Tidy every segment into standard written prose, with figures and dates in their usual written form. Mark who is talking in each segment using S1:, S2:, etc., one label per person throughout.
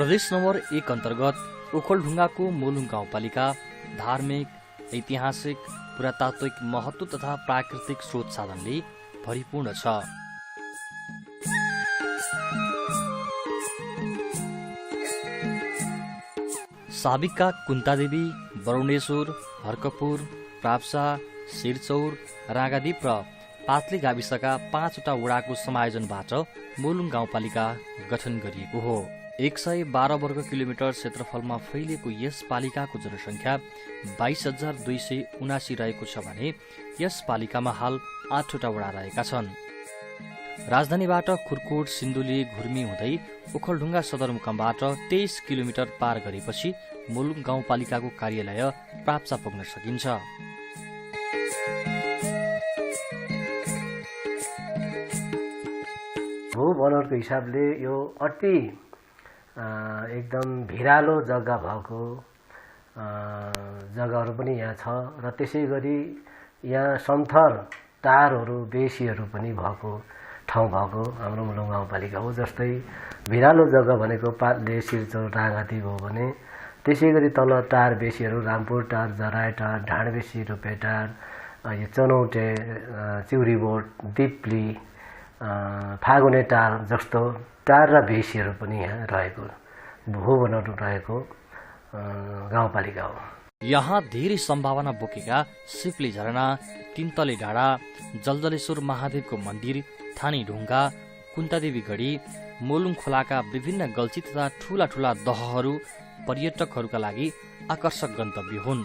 S1: प्रदेश नम्बर 1 अन्तर्गत ओखलढुङ्गाको मोलुङ गाउँपालिका धार्मिक, ऐतिहासिक, पुरातात्विक महत्त्व तथा प्राकृतिक स्रोत साधनले भरिपूर्ण छ। साबिकका कुन्तादेवी, बरुणेश्वर, हर्कपुर, प्राप्सा, शिरचौर, रागादीप र पातली गाविसका 5वटा वडाको समायोजनबाट मोलुङ गाउँपालिका गठन गरिएको हो। 112 वर्ग किलोमिटर क्षेत्रफलमा फैलिएको यस पालिकाको जनसङ्ख्या 22,279 रहेको छ भने यस पालिकामा हाल 8वटा वडा रहेका छन्। राजधानीबाट खुरकोट, सिन्धुली, घुर्मी हुँदै ओखलढुङ्गा सदरमुकामबाट 23 किलोमिटर पार गरेपछि मोलुङ गाउँपालिकाको कार्यालय प्राप्सा पुग्न सकिन्छ।
S2: भूबनोटको हिसाबले यो अति एकदम भिरालो जग्गा भएको जग्गाहरू पनि यहाँ छ र त्यसै गरी यहाँ समथर टारहरू, बेसीहरू पनि भएको ठाउँ भएको हाम्रो मोलुङ गाउँपालिका हो। जस्तै भिरालो जग्गा भनेको पातले, शिरचौर, रागादीप हो भने त्यसै गरी तल टार बेसीहरू रामपुर टार, जराय टार, ढाडबेसी, रुपेटार, यो चनौटे, चिउरीबोट, दिप्ली, फागुने टार जस्तो टार र बेसीहरू पनि यहाँ रहेको भूबनोट रहेको गाउँपालिका हो।
S1: यहाँ धेरै सम्भावना बोकेका सिप्ली झरना, तीनतले डाँडा, जलजलेश्वर महादेवको मन्दिर, थानी ढुङ्गा, कुन्तादेवी गढी, मोलुङ खोलाका विभिन्न गल्छी तथा ठूला ठूला दहहरू पर्यटकहरूका लागि आकर्षक गन्तव्य हुन्।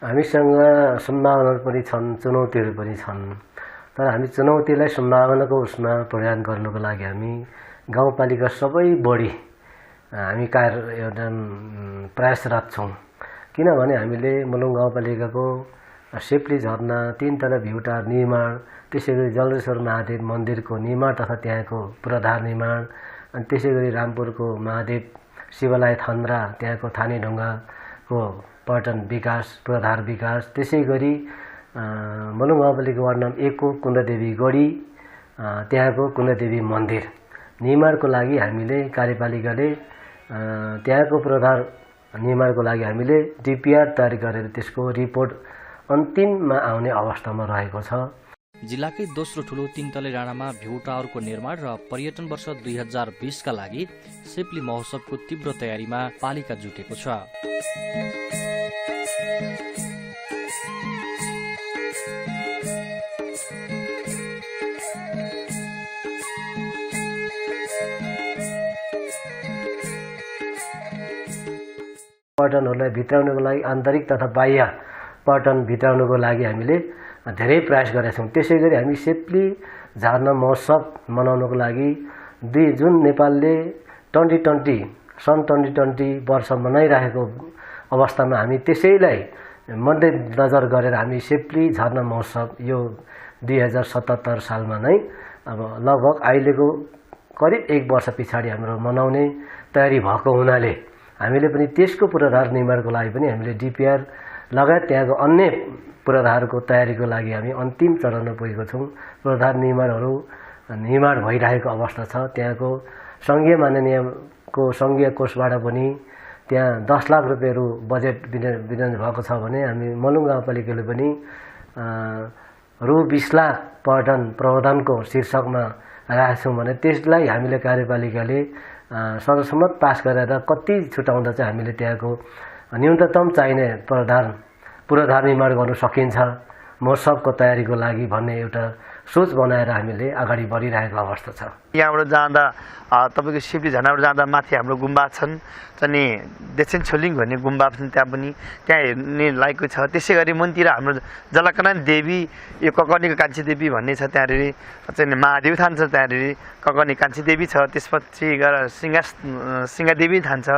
S2: हामीसँग सम्भावनाहरू पनि छन्, चुनौतीहरू पनि छन्। तर हामी चुनौतीलाई सम्भावनाको उसमा परिणत गर्नुको लागि हामी गाउँपालिका सबै बढी हामी एउटा प्रयासरत छौँ। किनभने हामीले मोलुङ गाउँपालिकाको सिप्ली झरना, तीनतला भ्यू टावर निर्माण, त्यसै गरी जलरेश्वर महादेव मन्दिरको निर्माण तथा त्यहाँको पूर्वाधार निर्माण, अनि त्यसै गरी रामपुरको महादेव शिवालय थन्द्रा, त्यहाँको थानी ढुङ्गाको पर्यटन विकास, पूर्वाधार विकास, त्यसै गरी मोलुङ गाउँपालिका वार्ड नम्बर 1 को कुन्तादेवी गढी, त्यहाँको कुन्तादेवी मन्दिर निर्माणको लागि हामीले कार्यपालिकाले त्यहाँको पूर्वाधार निर्माणको लागि हामीले डिपिआर तयार गरेर त्यसको रिपोर्ट अन्तिममा आउने अवस्थामा रहेको छ।
S1: जिल्लाकै दोस्रो ठुलो तीनतले डाँडामा भ्यू टावरको निर्माण र पर्यटन वर्ष 2020 का लागि सिप्ली महोत्सवको तीव्र तयारीमा पालिका जुटेको छ।
S2: पर्यटनहरूलाई भित्राउनको लागि आन्तरिक तथा बाह्य पर्यटन भित्राउनको लागि हामीले धेरै प्रयास गरेका छौँ। त्यसै गरी हामी सिप्ली झरना महोत्सव मनाउनको लागि जुन नेपालले 2020 वर्ष मनाइरहेको अवस्थामा हामी त्यसैलाई मध्यनजर गरेर हामी सिप्ली झरना महोत्सव यो 2077 सालमा नै अब लगभग अहिलेको करिब 1 वर्ष पछाडि हाम्रो मनाउने तयारी भएको हुनाले हामीले पनि त्यसको पूर्वाधार निर्माणको लागि पनि हामीले डिपिआर लगायत त्यहाँको अन्य पूर्वाधारको तयारीको लागि हामी अन्तिम चरणमा पुगेको छौँ। पूर्वाधार निर्माण भइरहेको अवस्था छ। त्यहाँको सङ्घीय माननीयको सङ्घीय कोषबाट पनि त्यहाँ 10 लाख रुपियाँ बजेट विनियोजन भएको छ भने हामी मोलुङ गाउँपालिकाले पनि रु 20 लाख पर्यटन प्रबन्धनको शीर्षकमा राखेका छौँ भने त्यसलाई हामीले कार्यपालिकाले सर्वसम्मत पास गरेर कति छुटाउँदा चाहिँ हामीले त्यहाँको न्यूनतम चाहिने पूर्वाधार निर्माण गर्न सकिन्छ महोत्सवको तयारीको लागि भन्ने एउटा सोच बनाएर हामीले अगाडि बढिरहेको अवस्था छ।
S3: यहाँबाट जाँदा तपाईँको सिप्ली झरनाबाट जाँदा माथि हाम्रो गुम्बा छन्, अनि दक्षिण छोलिङ भन्ने गुम्बा छन्, त्यहाँ हेर्ने लायकको छ। त्यसै गरी मुनतिर हाम्रो जलकनन देवी, यो ककर्नीको कान्छी देवी भन्ने छ, त्यहाँनिर चाहिँ महादेव थान छ, त्यहाँनिर ककर्नी कान्छी देवी छ। त्यसपछि गएर सिंहदेवी थान छ,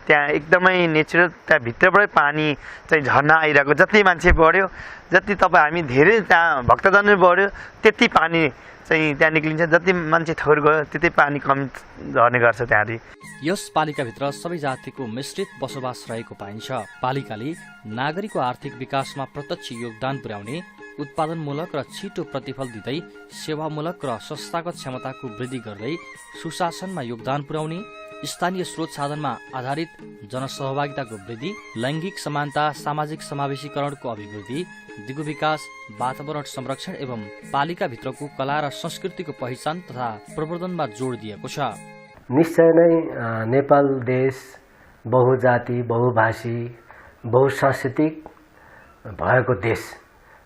S3: त्यहाँ एकदमै नेचुरल, त्यहाँ भित्रबाटै पानी चाहिँ झर्ना आइरहेको। जति मान्छे बढ्यो, जति हामी धेरै त्यहाँ भक्तजन बढ्यो, त्यति पानी चाहिँ त्यहाँ निक्लिन्छ। जति मान्छे थोर गयो त्यति पानी कमी झर्ने गर्छ त्यहाँदेखि।
S1: यस पालिकाभित्र सबै जातिको मिश्रित बसोबास रहेको पाइन्छ। पालिकाले नागरिकको आर्थिक विकासमा प्रत्यक्ष योगदान पुर्याउने, उत्पादनमूलक र छिटो प्रतिफल दिँदै सेवामूलक र संस्थागत क्षमताको वृद्धि गर्दै सुशासनमा योगदान पुर्याउने, स्थानीय स्रोत साधनमा आधारित जनसहभागिताको वृद्धि, लैङ्गिक समानता, सामाजिक समावेशीकरणको अभिवृद्धि, दिगो विकास, वातावरण संरक्षण एवं पालिकाभित्रको कला र संस्कृतिको पहिचान तथा प्रवर्धनमा जोड दिएको छ।
S2: निश्चय नै नेपाल देश बहुजाति, बहुभाषी, बहुसांस्कृतिक भएको देश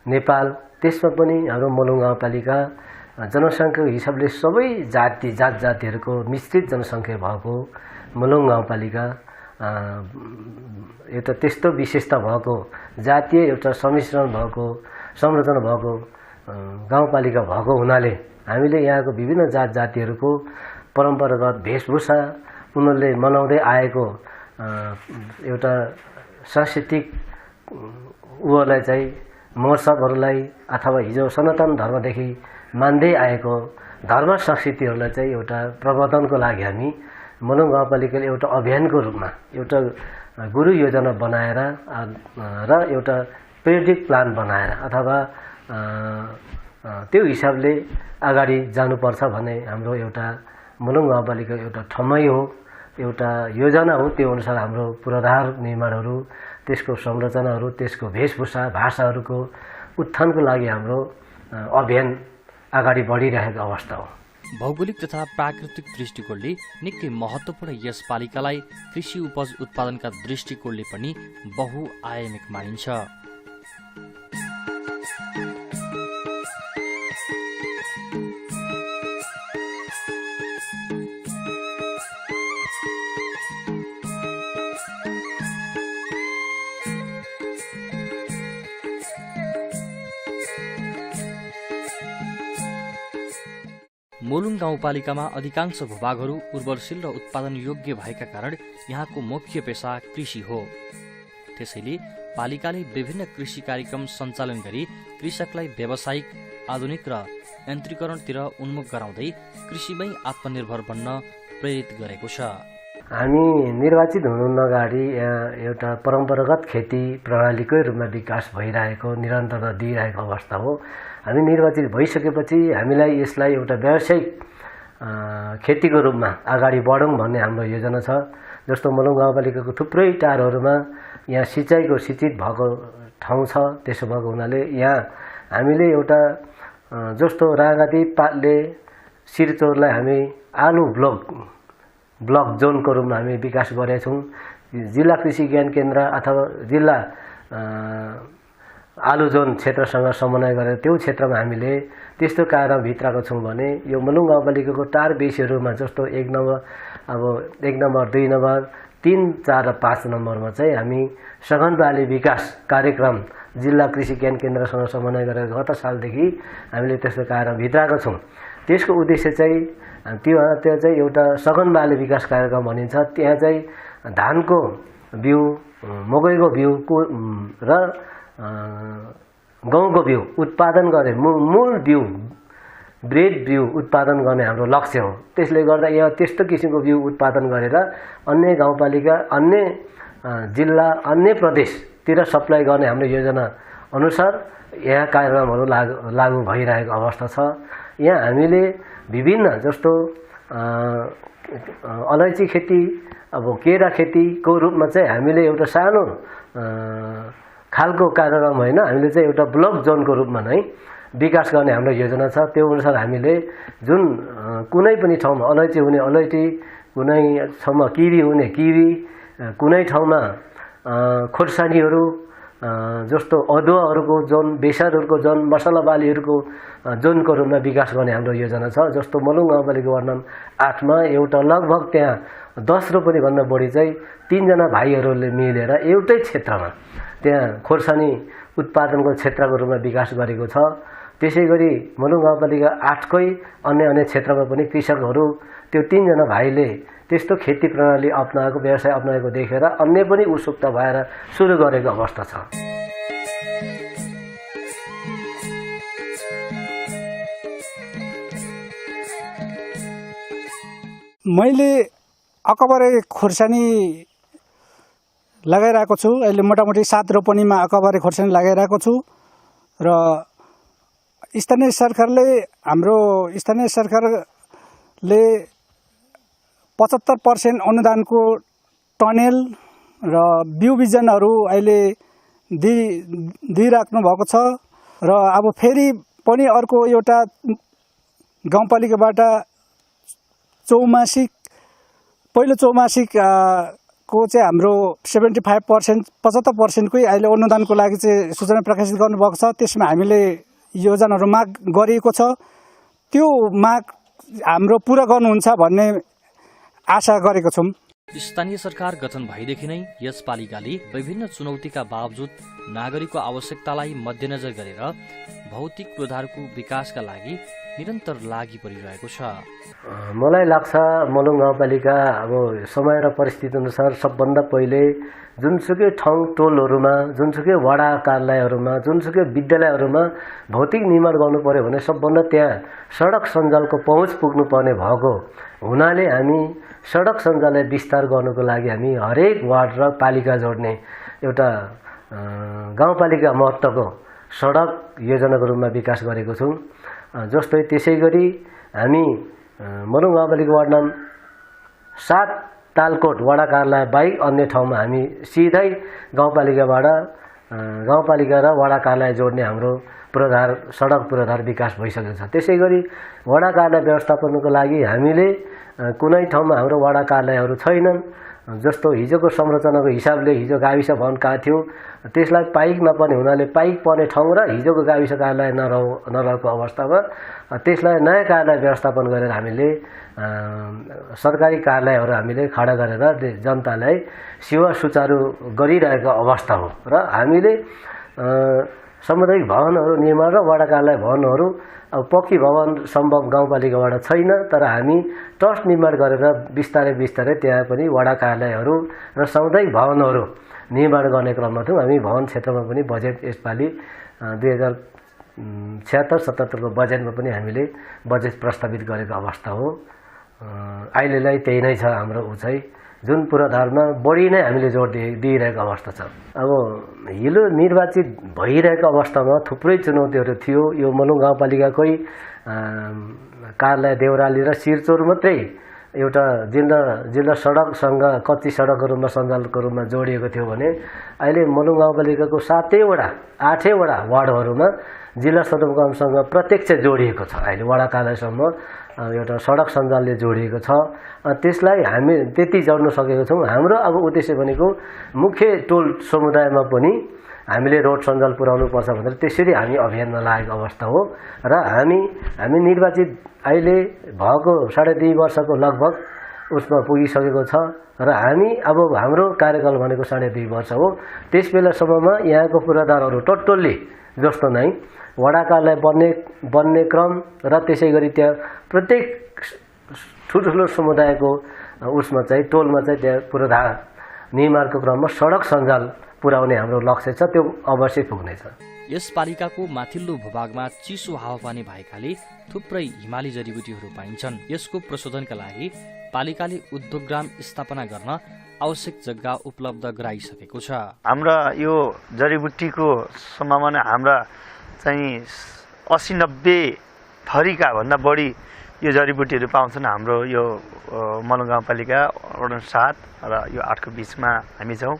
S2: नेपाल, त्यसमा पनि हाम्रो मुलुङ गाउँपालिका जनसङ्ख्याको हिसाबले सबै जातिहरूको मिश्रित जनसङ्ख्या भएको मुलुङ गाउँपालिका एउटा त्यस्तो विशेषता भएको, जातीय एउटा सम्मिश्रण भएको, संरचना भएको गाउँपालिका भएको हुनाले हामीले यहाँको विभिन्न जातिहरूको परम्परागत वेशभूषा, उनीहरूले मनाउँदै आएको एउटा सांस्कृतिक उहरूलाई चाहिँ महोत्सवहरूलाई अथवा हिजो सनातन धर्मदेखि मान्दै आएको धर्म संस्कृतिहरूलाई चाहिँ एउटा प्रवर्धनको लागि हामी मुलुङ गाउँपालिकाले एउटा अभियानको रूपमा एउटा गुरु योजना बनाएर र एउटा पिरियडिक प्लान बनाएर अथवा त्यो हिसाबले अगाडि जानुपर्छ भन्ने हाम्रो एउटा मुलुङ गाउँपालिका एउटा ठम्मै हो, एउटा योजना हो। त्यो अनुसार हाम्रो पूर्वाधार निर्माणहरू, त्यसको संरचनाहरू, त्यसको वेशभूषा, भाषाहरूको उत्थानको लागि हाम्रो अभियान अगाडि बढिरहेको अवस्था हो।
S1: भौगोलिक तथा प्राकृतिक दृष्टिकोणले निकै महत्त्वपूर्ण यस पालिकालाई कृषि उपज उत्पादनका दृष्टिकोणले पनि बहुआयामिक मानिन्छ। मुलुङ गाउँपालिकामा अधिकांश भूभागहरू उर्वरशील र उत्पादन योग्य भएका कारण यहाँको मुख्य पेसा कृषि हो। त्यसैले पालिकाले विभिन्न कृषि कार्यक्रम सञ्चालन गरी कृषकलाई व्यावसायिक, आधुनिक र यन्त्रीकरणतिर उन्मुख गराउँदै कृषिमै आत्मनिर्भर बन्न प्रेरित गरेको छ।
S2: हामी निर्वाचित हुनु अगाडि एउटा परम्परागत खेती प्रणालीकै रूपमा विकास भइरहेको, निरन्तरता दिइरहेको अवस्था हो। हामी निर्वाचित भइसकेपछि हामीलाई यसलाई एउटा व्यावसायिक खेतीको रूपमा अगाडि बढौँ भन्ने हाम्रो योजना छ। जस्तो मुलुङ गाउँपालिकाको थुप्रै टारहरूमा यहाँ सिँचाइको सिँचित भएको ठाउँ छ। त्यसो भएको हुनाले यहाँ हामीले एउटा जस्तो राँगादी, पाटले, सिरचौरलाई हामी आलु ब्लक जोनको रूपमा हामी विकास गरेका छौँ। जिल्ला कृषि ज्ञान केन्द्र अथवा जिल्ला आलु जोन क्षेत्रसँग समन्वय गरेर त्यो क्षेत्रमा हामीले त्यस्तो कार्यक्रम भित्राएको छौँ भने यो मुलुङ गाउँपालिकाको टार बेसीहरूमा जस्तो 1 नम्बर, अब 1 नम्बर, 2 नम्बर, 3, 4 र 5 नम्बरमा चाहिँ हामी सघन बाली विकास कार्यक्रम जिल्ला कृषि ज्ञान केन्द्रसँग समन्वय गरेर गत सालदेखि हामीले त्यस्तो कार्यक्रम भित्राएको छौँ। त्यसको उद्देश्य चाहिँ त्यो चाहिँ एउटा सघन बाली विकास कार्यक्रम भनिन्छ। त्यहाँ चाहिँ धानको बिउ, मकैको बिउ र गहुँको बिउ उत्पादन गर्ने, मूल बिउ, ब्रेड बिउ उत्पादन गर्ने हाम्रो लक्ष्य हो। त्यसले गर्दा यहाँ त्यस्तो किसिमको बिउ उत्पादन गरेर अन्य गाउँपालिका, अन्य जिल्ला, अन्य प्रदेशतिर सप्लाई गर्ने हाम्रो योजना अनुसार यहाँ कार्यक्रमहरू लागू भइरहेको अवस्था छ। यहाँ हामीले विभिन्न जस्तो अलैँची खेती, अब केरा खेतीको रूपमा चाहिँ हामीले एउटा सानो खालको कार्यक्रम होइन, हामीले चाहिँ एउटा ब्लक जोनको रूपमा नै विकास गर्ने हाम्रो योजना छ। त्यो अनुसार हामीले जुन कुनै पनि ठाउँमा अलैँची हुने अलैँची, कुनै ठाउँमा किवी हुने किवी, कुनै ठाउँमा खोर्सानीहरू जस्तो अदुवाहरूको जोन, बेसारहरूको जोन, मसला बालीहरूको जोनको रूपमा विकास गर्ने हाम्रो योजना छ। जस्तो मुलुङ गाउँपालिका वार्ड नम्बर 8 मा एउटा लगभग त्यहाँ 10 रुपैयाँ भन्दा बढी चाहिँ 3 जना भाइहरूले मिलेर एउटै क्षेत्रमा त्यहाँ खोर्सानी उत्पादनको क्षेत्रको रूपमा विकास गरेको छ। त्यसै गरी मुलुङ गाउँपालिका 8 कै अन्य क्षेत्रमा पनि कृषकहरू त्यो 3 जना भाइले त्यस्तो खेती प्रणाली अपनाएको, व्यवसाय अपनाएको देखेर अन्य पनि उत्सुकता भएर सुरु गरेको अवस्था छ।
S4: मैले अकबरे खोर्सानी लगाइरहेको छु। अहिले मोटामोटी 7 रोपनीमा अकबरे खोर्सानी लगाइरहेको छु र स्थानीय सरकारले 75% अनुदानको टनेल र बिउ बिजनहरू अहिले दिइराख्नु भएको छ र अब फेरि पनि अर्को एउटा गाउँपालिकाबाट पहिलो चौमासिक को चाहिँ हाम्रो 75% 75%कै अहिले अनुदानको लागि चाहिँ सूचना प्रकाशित गर्नुभएको छ। त्यसमा हामीले योजनाहरू माग गरिएको छ। त्यो माग हाम्रो पुरा गर्नुहुन्छ भन्ने आशा गरेको छौँ।
S1: स्थानीय सरकार गठन भएदेखि नै यस पालिकाले विभिन्न चुनौतीका बावजुद नागरिकको आवश्यकतालाई मध्यनजर गरेर भौतिक पूर्वाधारको विकासका लागि निरन्तर लागि परिरहेको छ।
S2: मलाई लाग्छ मलुङ गाउँपालिका अब समय र परिस्थिति अनुसार सबभन्दा पहिले जुनसुकै ठाउँ टोलहरूमा, जुनसुकै वडा कार्यालयहरूमा, जुनसुकै विद्यालयहरूमा भौतिक निर्माण गर्नु पर्यो भने सबभन्दा त्यहाँ सडक सञ्जालको पहुँच पुग्नुपर्ने भएको हुनाले हामी सडक सञ्जाललाई विस्तार गर्नुको लागि हामी हरेक वार्ड र पालिका जोड्ने एउटा गाउँपालिका महत्त्वको सडक योजनाको रूपमा विकास गरेको छौँ। जस्तै त्यसै गरी हामी मलुङ गाउँपालिका वार्ड नम्बर 7 तालकोट वडा कार्यालय बाहेक अन्य ठाउँमा हामी सिधै गाउँपालिकाबाट गाउँपालिका र वडा कार्यालय जोड्ने हाम्रो सडक पूर्वाधार विकास भइसकेको छ। त्यसै गरी वडा कार्यालय व्यवस्थापनको लागि हामीले कुनै ठाउँमा हाम्रो वडा कार्यालयहरू छैनन्। जस्तो हिजोको संरचनाको हिसाबले हिजो गाविस भवन कहाँ थियो त्यसलाई पाइक नपर्ने हुनाले पाइक पर्ने ठाउँ र हिजोको गाविस कार्यालय नरहेको अवस्थामा त्यसलाई नयाँ कार्यालय व्यवस्थापन गरेर हामीले सरकारी कार्यालयहरू हामीले खडा गरेर जनतालाई सेवा सुचारू गरिरहेको अवस्था हो र हामीले सामुदायिक भवनहरू निर्माण र वडा कार्यालय भवनहरू अब पक्की भवन सम्भव गाउँपालिकाबाट छैन, तर हामी ट्रस्ट निर्माण गरेर बिस्तारै त्यहाँ पनि वडा कार्यालयहरू र सामुदायिक भवनहरू निर्माण गर्ने क्रममा छौँ। हामी भवन क्षेत्रमा पनि बजेट यसपालि 2076-77 को बजेटमा पनि हामीले बजेट प्रस्तावित गरेको अवस्था हो। अहिलेलाई त्यही नै छ हाम्रो उचाइ, जुन पूर्वाधारमा बढी नै हामीले जोड दिइरहेको अवस्था छ। अब हिलो निर्वाचित भइरहेको अवस्थामा थुप्रै चुनौतीहरू थियो। यो मलुङ गाउँपालिकाकै कार्यालय देउराली र सिरचौर मात्रै एउटा जिल्ला सडकसँग कच्ची सडकको रूपमा सञ्जालको रूपमा जोडिएको थियो भने अहिले मलुङ गाउँपालिकाको 8वटा वार्डहरूमा जिल्ला सदरमुकामसँग प्रत्यक्ष जोडिएको छ। अहिले वडा कार्यालयसम्म एउटा सडक सञ्जालले जोडिएको छ। त्यसलाई हामी त्यति जोड्न सकेको छौँ। हाम्रो अब उद्देश्य भनेको मुख्य टोल समुदायमा पनि हामीले रोड सञ्जाल पुर्याउनु पर्छ भनेर त्यसरी हामी अभियानमा लागेको अवस्था हो र हामी निर्वाचित अहिले भएको 2.5 वर्षको लगभग उसमा पुगिसकेको छ र हामी अब हाम्रो कार्यकाल भनेको 2.5 वर्ष हो। त्यस बेलासम्ममा यहाँको पूर्वाधारहरू टोटल्ली जस्तो नै वडा कार्यालय बन्ने क्रम र त्यसै गरी त्यहाँ प्रत्येक ठुल्ठुलो समुदायको उसमा चाहिँ टोलमा चाहिँ त्यहाँ पूर्वाधार निर्माणको क्रममा सडक सञ्जाल पुर्याउने हाम्रो लक्ष्य छ, त्यो अवश्य पुग्नेछ।
S1: यस पालिकाको माथिल्लो भूभागमा चिसो हावापानी भएकाले थुप्रै हिमाली जडीबुटीहरू पाइन्छन्। यसको प्रशोधनका लागि पालिकाले उद्योगग्राम स्थापना गर्न आवश्यक जग्गा उपलब्ध गराइसकेको छ।
S3: हाम्रा यो जडीबुटीको सम्भावना हाम्रा चाहिँ 80-90 थरीका भन्दा बढी यो जडीबुटीहरू पाउँछन्। हाम्रो यो मलुङ गाउँपालिका वडा 7 र यो 8 को बिचमा हामी छौँ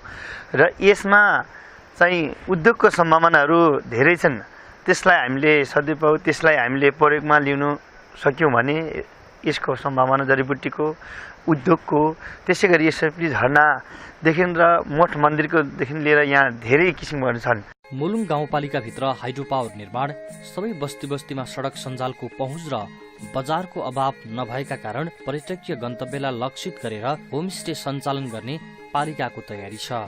S3: र यसमा चाहिँ उद्योगको सम्भावनाहरू धेरै छन्। त्यसलाई हामीले प्रयोगमा लिनु सक्यौँ भने यसको सम्भावना जडीबुटीको उद्योगको त्यसै गरी यसरी झरनादेखि र मठ मन्दिरकोदेखि लिएर यहाँ धेरै किसिमहरू छन्।
S1: मुलुङ गाउँपालिकाभित्र हाइड्रो पावर निर्माण, सबै बस्तीमा सडक सञ्जालको पहुँच र बजारको अभाव नभएका कारण पर्यटकीय गन्तव्यलाई लक्षित गरेर होमस्टे सञ्चालन गर्ने पालिकाको तयारी छ।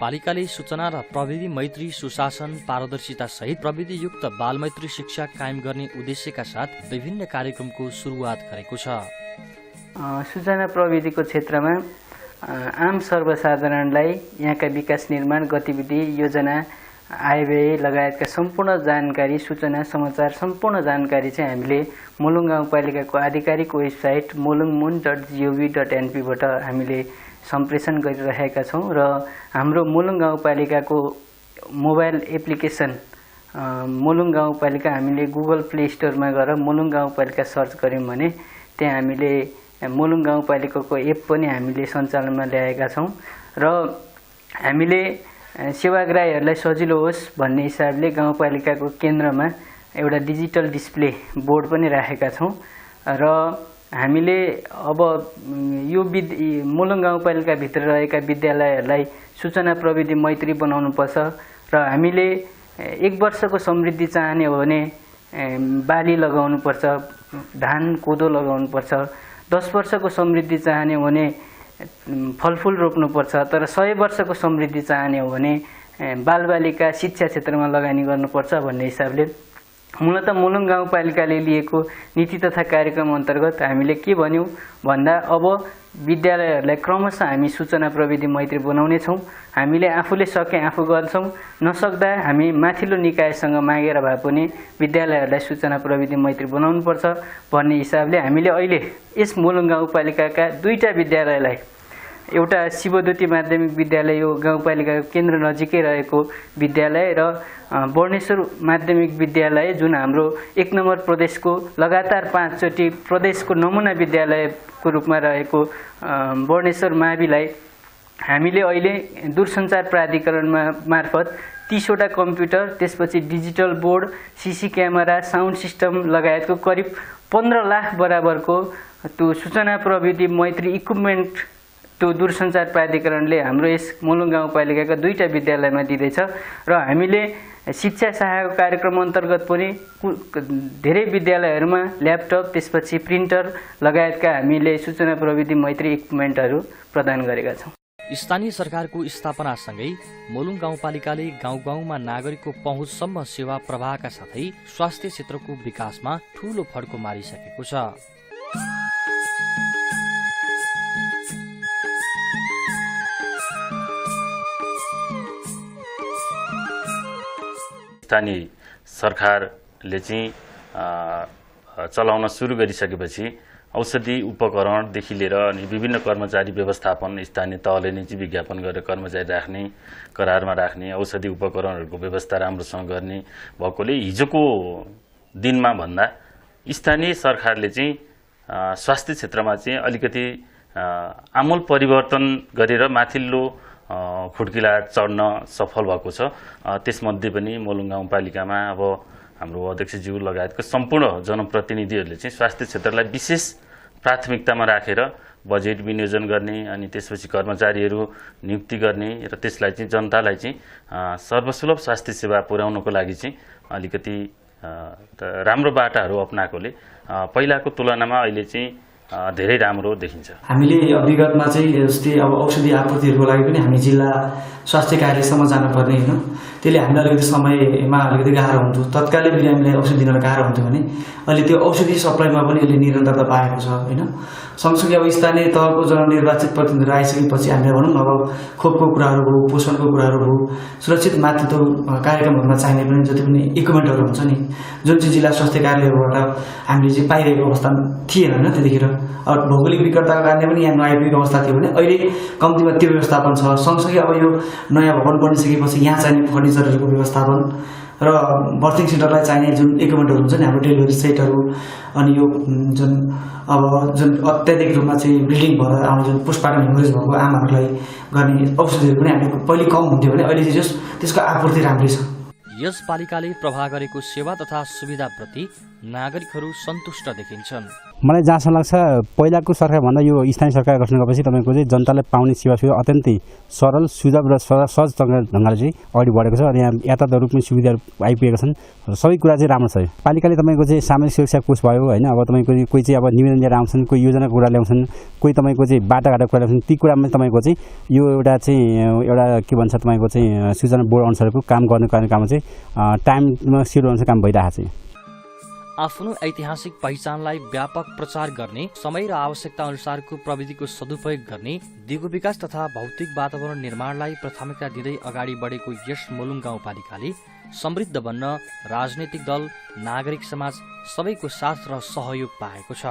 S1: पालिकाले सूचना र प्रविधि मैत्री, सुशासन, पारदर्शिता सहित प्रविधियुक्त बालमैत्री शिक्षा कायम गर्ने उद्देश्यका साथ विभिन्न कार्यक्रमको सुरुवात गरेको छ।
S5: सूचना प्रविधिको क्षेत्रमा आम सर्वसाधारणलाई यहाँका विकास निर्माण गतिविधि योजना आयव्यय लगायतका सम्पूर्ण जानकारी सूचना समाचार सम्पूर्ण जानकारी चाहिँ हामीले मुलुङ गाउँपालिकाको आधिकारिक वेबसाइट mulungmun.gov.np बाट हामीले सम्प्रेषण गरिरहेका छौँ र हाम्रो मुलुङ गाउँपालिकाको मोबाइल एप्लिकेसन मुलुङ गाउँपालिका हामीले गुगल प्ले स्टोरमा गएर मुलुङ गाउँपालिका सर्च गर्यौँ भने त्यहाँ हामीले मुलुङ गाउँपालिकाको एप पनि हामीले सञ्चालनमा ल्याएका छौँ र हामीले सेवाग्राहीहरूलाई सजिलो होस् भन्ने हिसाबले गाउँपालिकाको केन्द्रमा एउटा डिजिटल डिस्प्ले बोर्ड पनि राखेका छौँ र हामीले अब यो मुलुङ गाउँपालिकाभित्र रहेका विद्यालयहरूलाई सूचना प्रविधि मैत्री बनाउनुपर्छ र हामीले 1 वर्षको समृद्धि चाहने हो भने बाली लगाउनुपर्छ, धान कोदो लगाउनुपर्छ। 10 वर्षको समृद्धि चाहने हो भने फलफुल रोप्नुपर्छ। तर 100 वर्षको समृद्धि चाहने हो भने बालबालिका शिक्षा क्षेत्रमा लगानी गर्नुपर्छ भन्ने हिसाबले मूलत मुलुङ गाउँपालिकाले लिएको नीति तथा कार्यक्रम अन्तर्गत हामीले के भन्यौं भन्दा अब विद्यालयहरूलाई क्रमशः हामी सूचना प्रविधि मैत्री बनाउने छौं। हामीले आफूले सके आफू गर्छौं, नसक्दा हामी माथिल्लो निकायसँग मागेर भए पनि विद्यालयहरूलाई सूचना प्रविधि मैत्री बनाउनुपर्छ भन्ने हिसाबले हामीले अहिले यस मुलुङ गाउँपालिकाका 2टा विद्यालयलाई एउटा शिवदूती माध्यमिक विद्यालय यो गाउँपालिकाको केन्द्र नजिकै रहेको विद्यालय र वर्णेश्वर माध्यमिक विद्यालय जुन हाम्रो 1 नम्बर प्रदेशको लगातार 5 चोटि प्रदेशको नमुना विद्यालयको रूपमा रहेको वर्णेश्वर माविलाई हामीले अहिले दूरसञ्चार प्राधिकरणमा मार्फत 30 वटा कम्प्युटर, त्यसपछि digital board, CC camera, sound system लगायतको करिब 15 लाख बराबरको त्यो सूचना प्रविधि मैत्री इक्विपमेन्ट त्यो दूरसञ्चार प्राधिकरणले हाम्रो यस मुलुङ गाउँपालिकाका 2टा विद्यालयमा दिँदैछ र हामीले शिक्षा सहायक कार्यक्रम अन्तर्गत पनि धेरै विद्यालयहरूमा ल्यापटप, त्यसपछि प्रिन्टर लगायतका हामीले सूचना प्रविधि मैत्री इक्विपमेन्टहरू प्रदान गरेका छौँ।
S1: स्थानीय सरकारको स्थापनासँगै मुलुङ गाउँपालिकाले गाउँ गाउँमा नागरिकको पहुँचसम्म सेवा प्रवाहका साथै स्वास्थ्य क्षेत्रको विकासमा ठूलो फड्को मारिसकेको छ।
S6: स्थानीय सरकारले चाहिँ चलाउन सुरु गरिसकेपछि औषधि उपकरणदेखि लिएर अनि विभिन्न कर्मचारी व्यवस्थापन स्थानीय तहले नै चाहिँ विज्ञापन गरेर कर्मचारी राख्ने, करारमा राख्ने, औषधि उपकरणहरूको व्यवस्था राम्रोसँग गर्ने भएकोले हिजोको दिनमा भन्दा स्थानीय सरकारले चाहिँ स्वास्थ्य क्षेत्रमा चाहिँ अलिकति आमूल परिवर्तन गरेर माथिल्लो खुड्किला चढ्न सफल भएको छ। त्यसमध्ये पनि मुलुङ गाउँपालिकामा अब हाम्रो अध्यक्षज्यू लगायतका सम्पूर्ण जनप्रतिनिधिहरूले चाहिँ स्वास्थ्य क्षेत्रलाई विशेष प्राथमिकतामा राखेर बजेट विनियोजन गर्ने अनि त्यसपछि कर्मचारीहरू नियुक्ति गर्ने र त्यसलाई चाहिँ जनतालाई चाहिँ सर्वसुलभ स्वास्थ्य सेवा पुर्याउनको लागि चाहिँ अलिकति राम्रो बाटाहरू अपनाएकोले पहिलाको तुलनामा अहिले चाहिँ धेरै राम्रो देखिन्छ।
S7: हामीले विगतमा चाहिँ जस्तै अब औषधि आपूर्तिहरूको लागि पनि हामी जिल्ला स्वास्थ्य कार्यालयसम्म जानुपर्ने होइन, त्यसले हामीलाई अलिकति समयमा अलिकति गाह्रो हुन्थ्यो, तत्कालै पनि हामीलाई औषधि दिन गाह्रो हुन्थ्यो भने अहिले त्यो औषधि सप्लाईमा पनि यसले निरन्तरता पाएको छ होइन। सँगसँगै अब स्थानीय तहको जननिर्वाचित प्रतिनिधिहरू आइसकेपछि हामीले भनौँ अब खोपको कुराहरू भयो, पोषणको कुराहरू भयो, सुरक्षित मातृत्व कार्यक्रमहरूमा चाहिने पनि जति पनि इक्विपमेन्टहरू हुन्छ नि जुन चाहिँ जिल्ला स्वास्थ्य कार्यालयबाट हामीले चाहिँ पाइरहेको अवस्था थिएन होइन त्यतिखेर। अब भौगोलिक विकटताको कारणले पनि यहाँ नआइपुगेको अवस्था थियो भने अहिले कम्तीमा त्यो व्यवस्थापन छ। सँगसँगै अब यो नयाँ भवन बनिसकेपछि यहाँ चाहिने फर्निचरहरूको व्यवस्थापन र बर्थिङ सेन्टरलाई चाहिने जुन इक्विपमेन्टहरू हुन्छ नि हाम्रो डेलिभरी सेटहरू अनि यो जुन अत्याधिक रूपमा चाहिँ बिल्डिङ भएर आउने जुन पोस्टमार्टम हेमरेज भएको आमाहरूलाई गर्ने औषधिहरू पनि हामीले पहिले कम हुन्थ्यो भने अहिले चाहिँ त्यसको आपूर्ति राम्रै छ।
S1: यस पालिकाले प्रवाह गरेको सेवा तथा सुविधाप्रति नागरिकहरू सन्तुष्ट देखिन्छन्।
S8: मलाई जहाँसम्म लाग्छ पहिलाको सरकारभन्दा यो स्थानीय सरकार गठन गरेपछि तपाईँको चाहिँ जनतालाई पाउने सेवा सुविधा अत्यन्तै सरल, सुलभ र सहज ढङ्गले चाहिँ अगाडि बढेको छ। अनि यहाँ यातायातहरू पनि सुविधाहरू आइपुगेका छन्, सबै कुरा चाहिँ राम्रो छ। पालिकाले तपाईँको चाहिँ सामाजिक सुरक्षा कोष भयो होइन, अब तपाईँको कोही चाहिँ अब निवेदन लिएर आउँछन्, कोही योजनाको कुरा ल्याउँछन्, कोही तपाईँको चाहिँ बाटाघाटाको कुरा ल्याउँछन्, ती कुरामा तपाईँको चाहिँ यो एउटा के भन्छ तपाईँको चाहिँ सूचना बोर्ड अनुसारको काम गर्ने काम चाहिँ टाइममा सेड्युल अनुसार काम भइरहेको छ।
S1: आफ्नो ऐतिहासिक पहिचानलाई व्यापक प्रचार गर्ने, समय र आवश्यकता अनुसारको प्रविधिको सदुपयोग गर्ने, दिगो विकास तथा भौतिक वातावरण निर्माणलाई प्राथमिकता दिँदै अगाडि बढेको यस मुलुङ गाउँपालिकाले समृद्ध बन्न राजनैतिक दल, नागरिक समाज सबैको साथ र सहयोग पाएको छ।